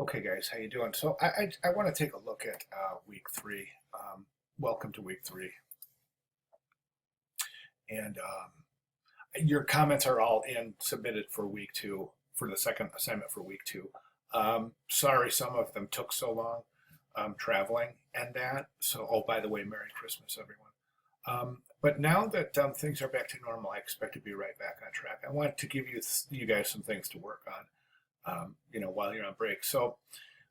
Okay, guys, how you doing? So I want to take a look at week three. Welcome to week three, and your comments are all in submitted for week two for the second assignment for week two. Sorry, some of them took so long traveling and that. So, oh, by the way, Merry Christmas, everyone. But now that things are back to normal, I expect to be right back on track. I want to give you guys some things to work on, while you're on break. So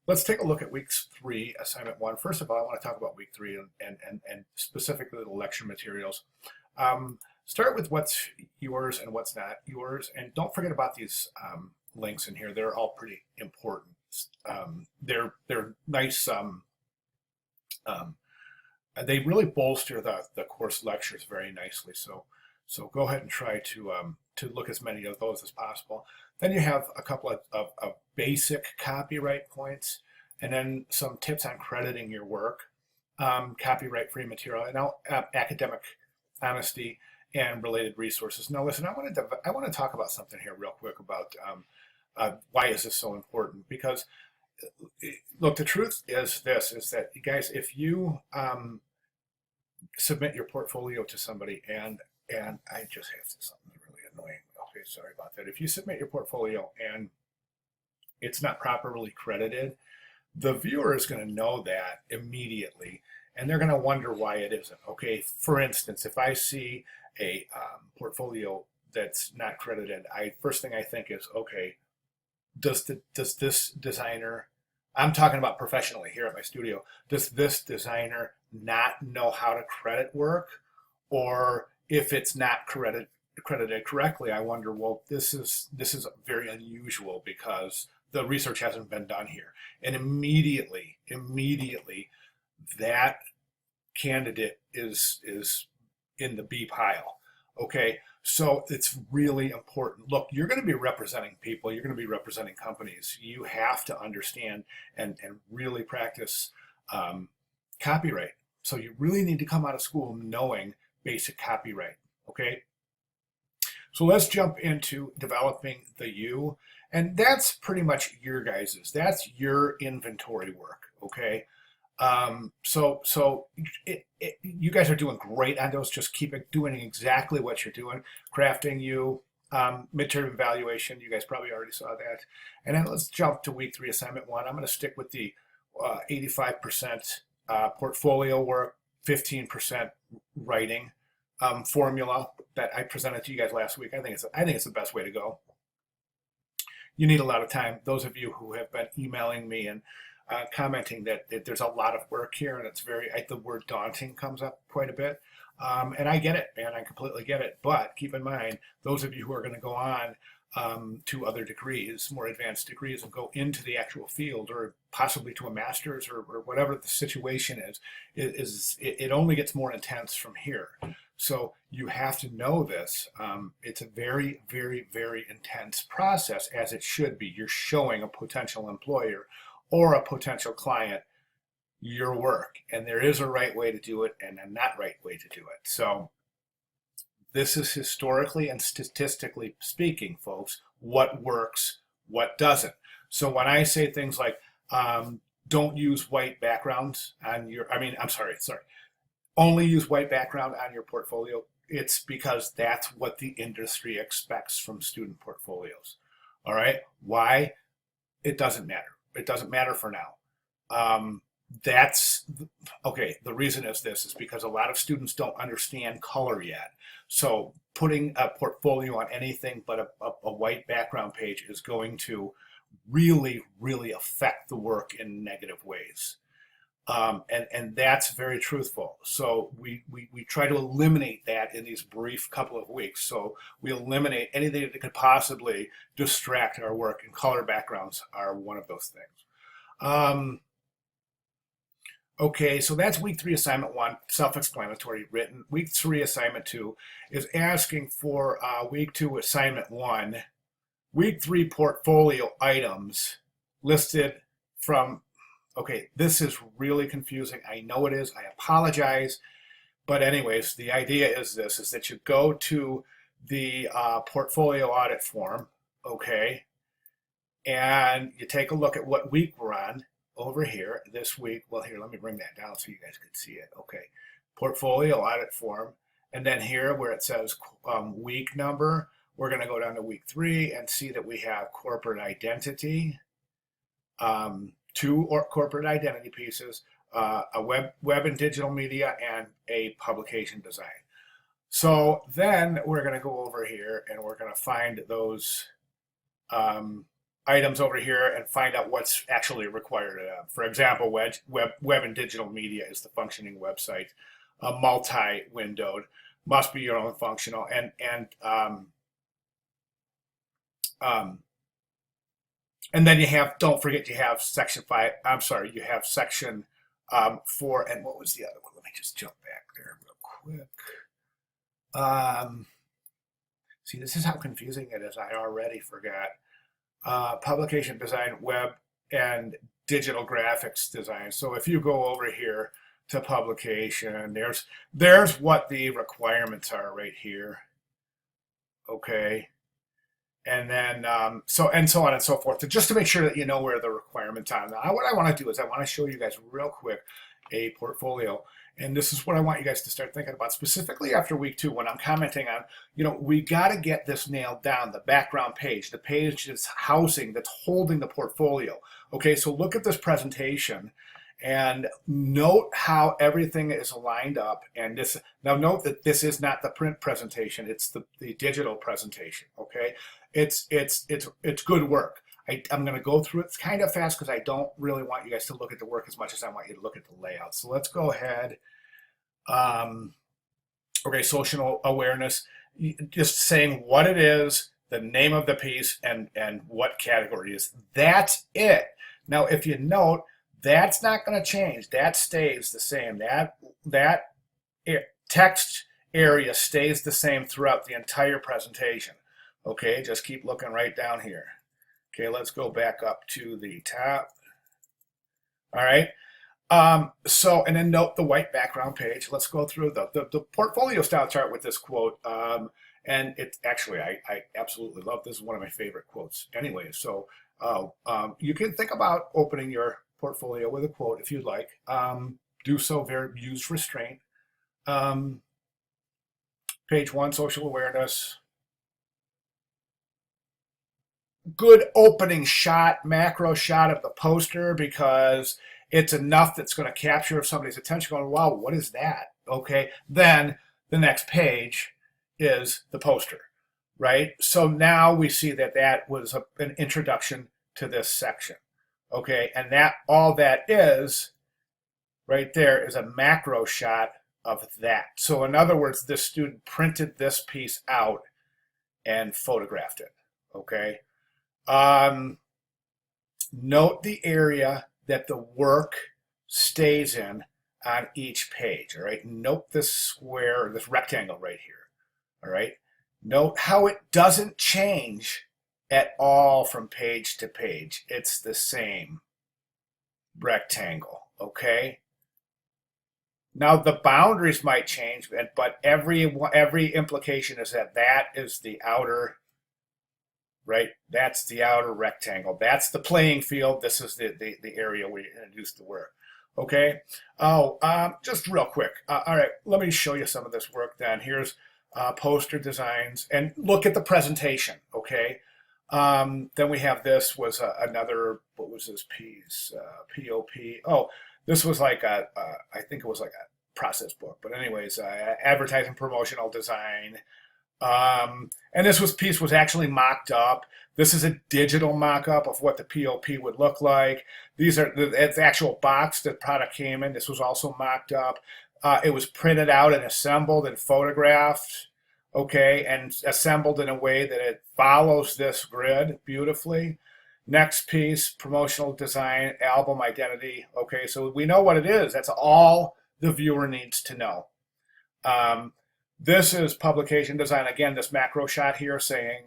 let's take a look at week three, assignment one. First of all, I want to talk about week three and specifically the lecture materials. Start with what's yours and what's not yours. And don't forget about these links in here. They're all pretty important. They're nice. Um, they really bolster the course lectures very nicely. So go ahead and try to look as many of those as possible. Then you have a couple of basic copyright points, and then some tips on crediting your work, copyright-free material, and now academic honesty and related resources. Now, listen, I want to talk about something here real quick about why is this so important? Because look, the truth is this: is that you guys, if you submit your portfolio to somebody, and I just have something really annoying. Okay, sorry about that. If you submit your portfolio and it's not properly credited, the viewer is going to know that immediately, and they're going to wonder why it isn't. Okay, for instance, if I see a portfolio that's not credited, first thing I think is, okay, does this designer, I'm talking about professionally here at my studio, does this designer not know how to credit work? Or if it's not credited correctly, I wonder, well, this is very unusual because the research hasn't been done here. And immediately, that candidate is in the B pile. Okay, so it's really important. Look, you're going to be representing people, you're going to be representing companies. You have to understand and really practice copyright. So you really need to come out of school knowing basic copyright. Okay, so let's jump into developing the U, and that's pretty much your guys's. That's your inventory work. Okay, you guys are doing great on those. Just keep doing exactly what you're doing. Crafting U, midterm evaluation. You guys probably already saw that. And then let's jump to week three, assignment one. I'm going to stick with the 85% portfolio work, 15% writing formula that I presented to you guys last week. I think it's the best way to go. You need a lot of time. Those of you who have been emailing me and commenting that there's a lot of work here, and it's the word daunting comes up quite a bit. And I get it, man. I completely get it. But keep in mind, those of you who are going to go on to other degrees, more advanced degrees, and go into the actual field, or possibly to a master's, or whatever the situation is it only gets more intense from here. So you have to know this. It's a very, very, very intense process, as it should be. You're showing a potential employer or a potential client your work, and there is a right way to do it and a not right way to do it. So this is historically and statistically speaking, folks, what works, what doesn't. So when I say things like don't use white backgrounds on your, sorry, only use white background on your portfolio, it's because that's what the industry expects from student portfolios. All right, why? It doesn't matter. It doesn't matter for now. That's okay. The reason is this is because a lot of students don't understand color yet. So putting a portfolio on anything but a white background page is going to really, really affect the work in negative ways. And that's very truthful. So we try to eliminate that in these brief couple of weeks. So we eliminate anything that could possibly distract our work, and color backgrounds are one of those things. Okay, so that's week three, assignment one, self-explanatory, written. Week three, assignment two is asking for week two, assignment one, week three portfolio items listed from. Okay, this is really confusing. I know it is. I apologize. But anyways, the idea is this, is that you go to the portfolio audit form, okay? and you take a look at what week we're on over here this week. Well, here, let me bring that down so you guys can see it. Okay, portfolio audit form. And then here where it says week number, we're going to go down to week 3 and see that we have corporate identity, 2 corporate identity pieces, a web and digital media, and a publication design. So then we're going to go over here and we're going to find those items over here and find out what's actually required. For example, web and digital media is the functioning website, multi-windowed, must be your own functional, and then you have, don't forget, you have section 5. I'm sorry, you have section 4, and what was the other one? Let me just jump back there real quick. See, this is how confusing it is. I already forgot. Publication design, web and digital graphics design. So if you go over here to publication, there's what the requirements are right here. Okay. And then so on and so forth. So just to make sure that you know where the requirements are. Now, what I want to do is I want to show you guys real quick a portfolio. And this is what I want you guys to start thinking about, specifically after week 2 when I'm commenting on, we got to get this nailed down, the background page, the page that's housing, that's holding the portfolio. Okay, so look at this presentation and note how everything is lined up. And now note that this is not the print presentation, it's the digital presentation, okay? It's good work. I'm going to go through it kind of fast because I don't really want you guys to look at the work as much as I want you to look at the layout. So let's go ahead. Okay, social awareness, just saying what it is, the name of the piece, and what category it is. That's it. Now, if you note, that's not going to change. That stays the same. That text area stays the same throughout the entire presentation. Okay, just keep looking right down here. Okay, let's go back up to the top. All right. So, and then note the white background page. Let's go through the portfolio style chart with this quote. And it actually, I absolutely love this. Is one of my favorite quotes anyway. So you can think about opening your portfolio with a quote if you'd like. Do so, use restraint. Page 1, social awareness. Good opening shot, macro shot of the poster, because it's enough that's going to capture somebody's attention going, wow, what is that? Okay, then the next page is the poster, right? So now we see that that was an introduction to this section, okay? And that all that is right there is a macro shot of that. So in other words, this student printed this piece out and photographed it, okay? Note the area that the work stays in on each page, all right? Note this square, this rectangle right here, all right? Note how it doesn't change at all from page to page. It's the same rectangle, okay? Now the boundaries might change, but every implication is that that is the outer, right? That's the outer rectangle. That's the playing field. This is the area we introduced the work. Okay. Oh, just real quick. All right, let me show you some of this work then. Here's poster designs, and look at the presentation. Okay. Then we have this was another, what was this piece? POP. Oh, this was like I think it was like a process book. But anyways, advertising promotional design. And this piece was actually mocked up. This is a digital mock-up of what the POP would look like. These are the actual box that product came in. This was also mocked up. It was printed out and assembled and photographed, okay, and assembled in a way that it follows this grid beautifully. Next piece, promotional design, album identity. Okay, so we know what it is. That's all the viewer needs to know. This is publication design. Again, this macro shot here saying,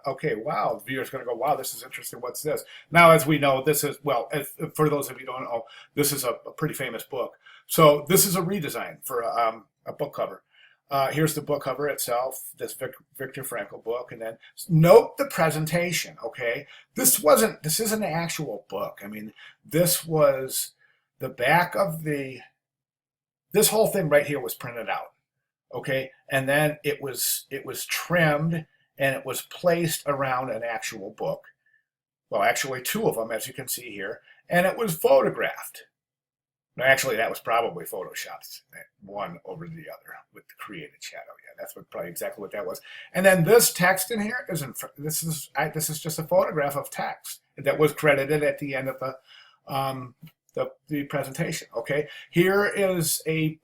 okay, wow, the viewer's going to go, wow, this is interesting. What's this? Now, as we know, this is, well, for those of you who don't know, this is a pretty famous book. So this is a redesign for a book cover. Here's the book cover itself, this Viktor Frankl book, and then note the presentation. Okay, this isn't an actual book. I mean, this was the back of this whole thing right here was printed out. Okay, and then it was trimmed and it was placed around an actual book. Well, actually two of them, as you can see here, and it was photographed. No, actually, that was probably photoshopped, one over the other with the created shadow. Yeah, that's probably exactly what that was. And then this text in here this is just a photograph of text that was credited at the end of the presentation. Okay, here is a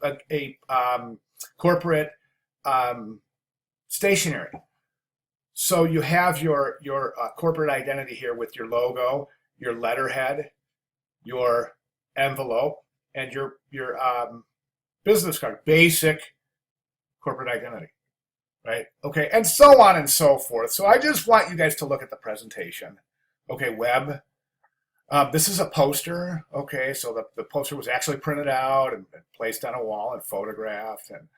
corporate stationery. So you have your corporate identity here with your logo, your letterhead, your envelope, and your business card, basic corporate identity, right? Okay, and so on and so forth. So I just want you guys to look at the presentation. Okay, web. This is a poster. Okay, so the poster was actually printed out and placed on a wall and photographed, and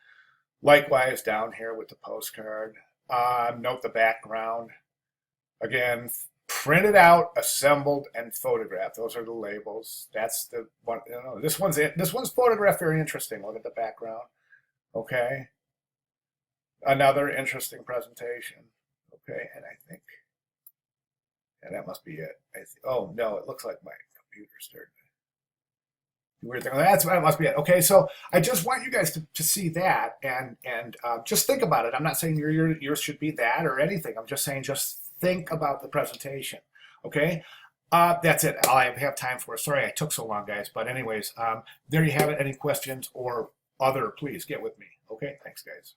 likewise down here with the postcard. Note the background. Again, printed out, assembled, and photographed. Those are the labels. That's the one. You know, this one's photographed. Very interesting. Look at the background. Okay. Another interesting presentation. Okay, and I think, and that must be it. Oh no, it looks like my computer started. Weird thing. That must be it. Okay, so I just want you guys to see that and just think about it. I'm not saying yours should be that or anything. I'm just saying just think about the presentation. Okay, that's it. All I have time for. Sorry I took so long, guys. But anyways, there you have it. Any questions or other, please get with me. Okay, thanks, guys.